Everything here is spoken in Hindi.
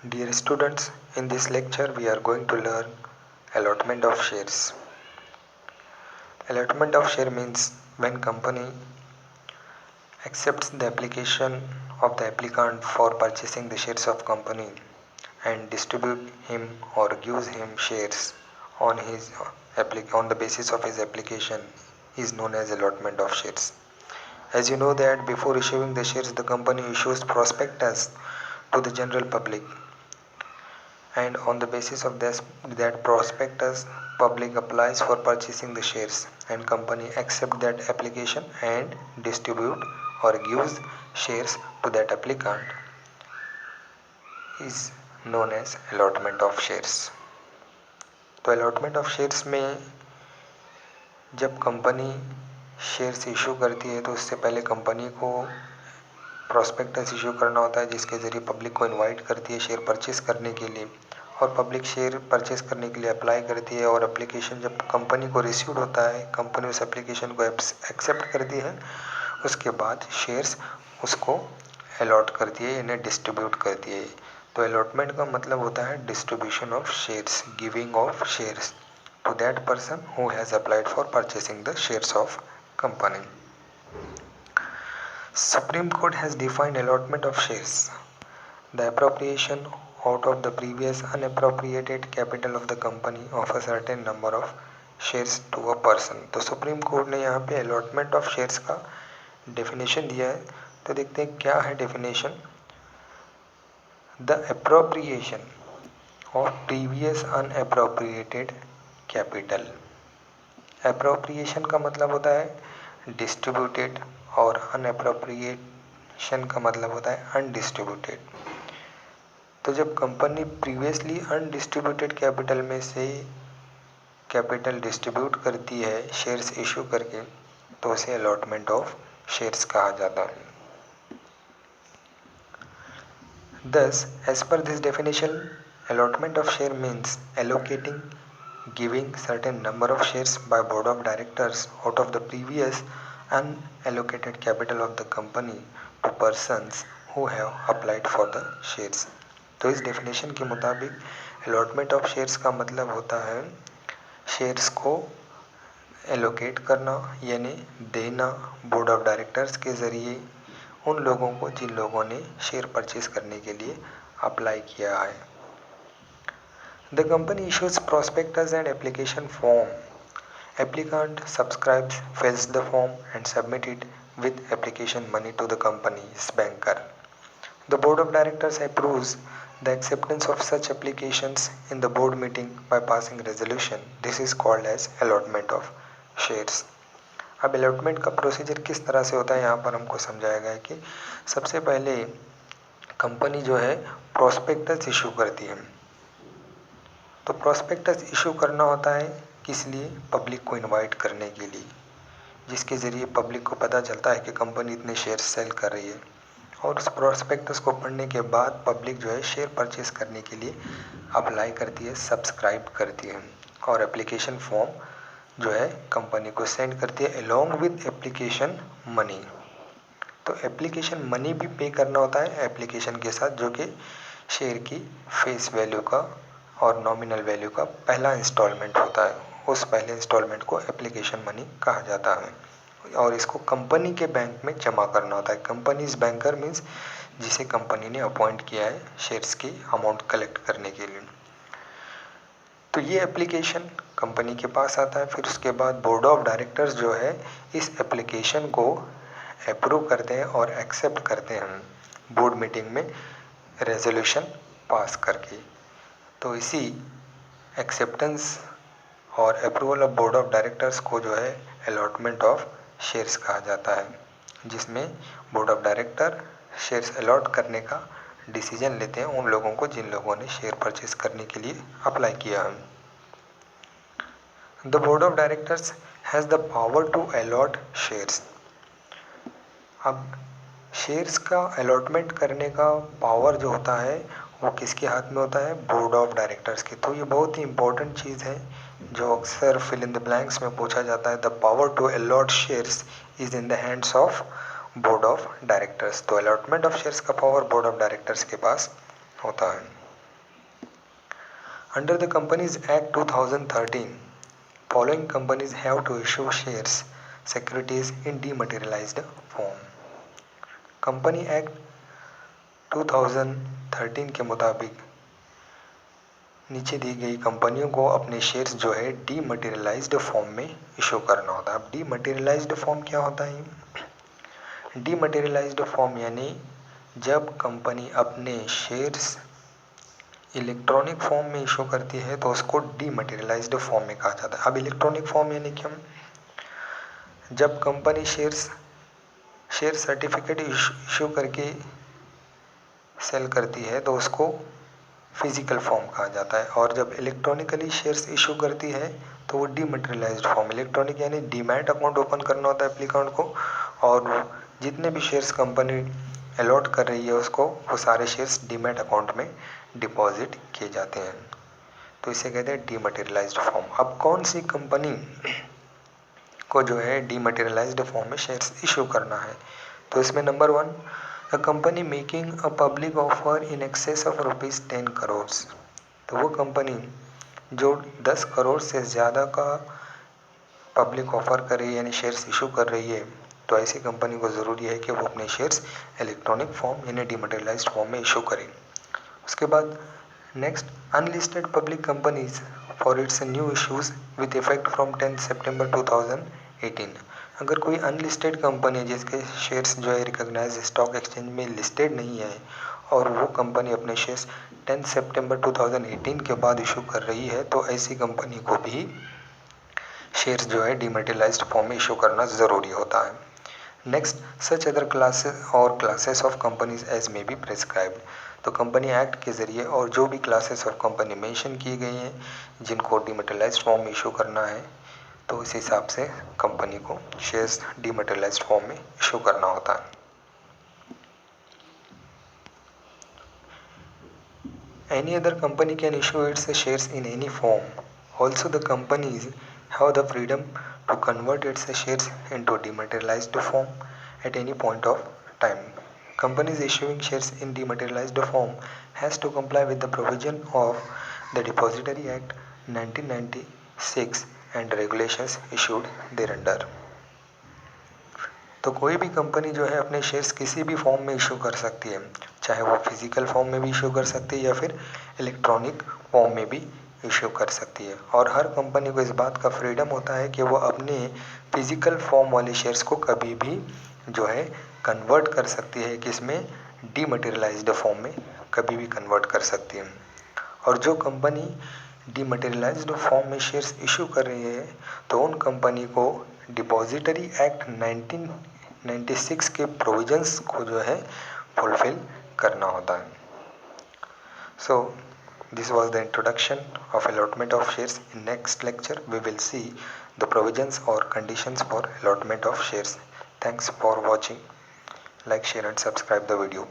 Dear students, in this lecture we are going to learn allotment of shares. Allotment of share means when company accepts the application of the applicant for purchasing the shares of company and distribute him or gives him shares on on the basis of his application is known as allotment of shares. As you know that before issuing the shares, the company issues prospectus to the general public, and on the basis of that prospectus, public applies for purchasing the shares and company accept that application and distribute or gives shares to that applicant is known as allotment of shares. तो allotment of shares में जब कंपनी शेयर्स इशू करती है तो उससे पहले कंपनी को प्रोस्पेक्टस इशू करना होता है, जिसके ज़रिए पब्लिक को इनवाइट करती है शेयर परचेस करने के लिए, और पब्लिक शेयर परचेस करने के लिए अप्लाई करती है। और एप्लीकेशन जब कंपनी को रिसीव्ड होता है, कंपनी उस एप्लीकेशन को एक्सेप्ट करती है, उसके बाद शेयर्स उसको अलॉट करती है, यानी डिस्ट्रीब्यूट करती है। तो अलॉटमेंट का मतलब होता है distribution of shares, giving of shares to that person who has applied for purchasing the shares of company. Supreme Court has defined allotment of shares: the appropriation out of the previous unappropriated capital of the company of a certain number of shares to a person. तो सुप्रीम कोर्ट ने यहाँ पे allotment of shares का definition दिया है। तो देखते हैं क्या है definition. The appropriation of previous unappropriated capital. Appropriation का मतलब होता है डिस्ट्रीब्यूटेड और अनएप्रोप्रिएशन का मतलब होता है अनडिस्ट्रीब्यूटेड। तो जब कंपनी प्रीवियसली अनडिस्ट्रीब्यूटेड कैपिटल में से कैपिटल डिस्ट्रीब्यूट करती है शेयर्स इशू करके, तो उसे अलॉटमेंट ऑफ शेयर्स कहा जाता है। Thus, as per this definition, allotment of share means allocating, giving certain number of shares by board of directors out of the previous unallocated capital of the company to persons who have applied for the shares. तो इस डेफिनेशन के मुताबिक अलॉटमेंट ऑफ शेयर्स का मतलब होता है शेयर्स को एलोकेट करना, यानी देना बोर्ड ऑफ डायरेक्टर्स के ज़रिए उन लोगों को जिन लोगों ने शेयर परचेज करने के लिए अप्लाई किया है। The company issues prospectus and application form. Applicant subscribes, fills the form and submit it with application money to the company's banker. The board of directors approves the acceptance of such applications in the board meeting by passing resolution. This is called as allotment of shares. अब अलॉटमेंट का प्रोसीजर किस तरह से होता है यहाँ पर हमको समझाया गया है कि सबसे पहले कंपनी जो है प्रोस्पेक्टस इशू करती है। तो प्रोस्पेक्टस इशू करना होता है किस लिए? पब्लिक को इनवाइट करने के लिए, जिसके ज़रिए पब्लिक को पता चलता है कि कंपनी इतने शेयर सेल कर रही है, और उस प्रोस्पेक्टस को पढ़ने के बाद पब्लिक जो है शेयर परचेस करने के लिए अप्लाई करती है, सब्सक्राइब करती है, और एप्लीकेशन फॉर्म जो है कंपनी को सेंड करती है अलोंग विद एप्लीकेशन मनी। तो एप्लीकेशन मनी भी पे करना होता है एप्लीकेशन के साथ, जो कि शेयर की फेस वैल्यू का और नॉमिनल वैल्यू का पहला इंस्टॉलमेंट होता है। उस पहले इंस्टॉलमेंट को एप्लीकेशन मनी कहा जाता है, और इसको कंपनी के बैंक में जमा करना होता है। कंपनीज बैंकर मीन्स जिसे कंपनी ने अपॉइंट किया है शेयर्स की अमाउंट कलेक्ट करने के लिए। तो ये एप्लीकेशन कंपनी के पास आता है, फिर उसके बाद बोर्ड ऑफ डायरेक्टर्स जो है इस एप्लीकेशन को अप्रूव करते हैं और एक्सेप्ट करते हैं बोर्ड मीटिंग में रेजोल्यूशन पास करके। तो इसी एक्सेप्टेंस और approval of board of directors को जो है अलॉटमेंट ऑफ शेयर्स कहा जाता है, जिसमें board of director shares allot करने का डिसीजन लेते हैं उन लोगों को जिन लोगों ने शेयर परचेस करने के लिए अप्लाई किया है। The board of directors has the power to allot shares. अब शेयर्स का अलॉटमेंट करने का पावर जो होता है वो किसके हाथ में होता है? बोर्ड ऑफ डायरेक्टर्स के। तो ये बहुत ही इंपॉर्टेंट चीज़ है जो अक्सर फिल इन द ब्लैंक्स में पूछा जाता है। The power to allot shares is in the hands of board of directors. तो अलॉटमेंट ऑफ शेयर्स का पावर बोर्ड ऑफ डायरेक्टर्स के पास होता है। Under the Companies Act 2013, following companies have to issue shares, securities in dematerialized form. Company act 2013 के मुताबिक नीचे दी गई कंपनियों को अपने शेयर्स जो है डीमटेरियलाइज्ड फॉर्म में इशू करना होता है। अब डीमटेरियलाइज्ड फॉर्म क्या होता है? डीमटेरियलाइज्ड फॉर्म यानी जब कंपनी अपने शेयर्स इलेक्ट्रॉनिक फॉर्म में इशू करती है तो उसको डीमटेरियलाइज्ड फॉर्म में कहा जाता है। अब इलेक्ट्रॉनिक फॉर्म यानी क्या? जब कंपनी शेयर सर्टिफिकेट इशू करके सेल करती है तो उसको फिजिकल फॉर्म कहा जाता है, और जब इलेक्ट्रॉनिकली शेयर्स इशू करती है तो वो डीमटेरियलाइज्ड फॉर्म। इलेक्ट्रॉनिक यानी डीमैट अकाउंट ओपन करना होता है एप्लीकेंट को, और जितने भी शेयर्स कंपनी अलॉट कर रही है उसको वो सारे शेयर्स डीमैट अकाउंट में डिपॉजिट किए जाते हैं, तो इसे कहते हैं डीमटेरियलाइज्ड फॉर्म। अब कौन सी कंपनी को जो है डीमटेरियलाइज्ड फॉर्म में शेयर्स इशू करना है? तो इसमें number 1, a company making a public offer in excess of ₹10 crore. तो वो कंपनी जो 10 करोड़ से ज़्यादा का पब्लिक ऑफर कर रही है यानी शेयर्स इशू कर रही है, तो ऐसी कंपनी को ज़रूरी है कि वो अपने शेयर्स इलेक्ट्रॉनिक फॉर्म यानी डीमटेरियलाइज्ड फॉर्म में इशू करें। उसके बाद next, unlisted public companies for its new issues with effect from 10 सितंबर 2018। अगर कोई अनलिस्टेड कंपनी है जिसके शेयर्स जो है रिकॉग्नाइज्ड स्टॉक एक्सचेंज में लिस्टेड नहीं है और वो कंपनी अपने शेयर्स 10 सितंबर 2018 के बाद इशू कर रही है, तो ऐसी कंपनी को भी शेयर्स जो है डीमटेरियलाइज्ड फॉर्म में इशू करना ज़रूरी होता है। Next, such other classes of companies as may be prescribed. तो कंपनी एक्ट के ज़रिए और जो भी क्लासेस ऑफ कंपनी मेंशन की गई हैं जिनको डीमटेरियलाइज्ड फॉर्म में इशू करना है, तो इस हिसाब से कंपनी को शेयर्स डीमटेरियलाइज्ड फॉर्म में इशू करना होता है। Any other company can issue its shares in any form. Also, the companies have the freedom to convert its shares into dematerialized form at any point of time. Companies issuing shares in dematerialized form has to comply with the provision of the Depository Act 1996 and regulations issued thereunder. तो कोई भी कंपनी जो है अपने शेयर्स किसी भी फॉर्म में इशू कर सकती है, चाहे वो फिजिकल फॉर्म में भी इशू कर सकती है या फिर इलेक्ट्रॉनिक फॉर्म में भी इशू कर सकती है, और हर कंपनी को इस बात का फ्रीडम होता है कि वो अपने फिजिकल फॉर्म वाले शेयर्स को कभी भी जो है कन्वर्ट कर सकती है, किसमें? डीमटेरियलाइज्ड फॉर्म में कभी भी कन्वर्ट कर सकती है। और जो कंपनी डीमटेरियलाइज्ड फॉर्म में शेयर्स इशू कर रही है तो उन कंपनी को डिपॉजिटरी एक्ट 1996 के प्रोविजंस को जो है फुलफिल करना होता है। So this was the introduction of allotment of shares. In next lecture we will see the provisions और conditions for allotment of shares. Thanks for watching. Like, share and subscribe the video.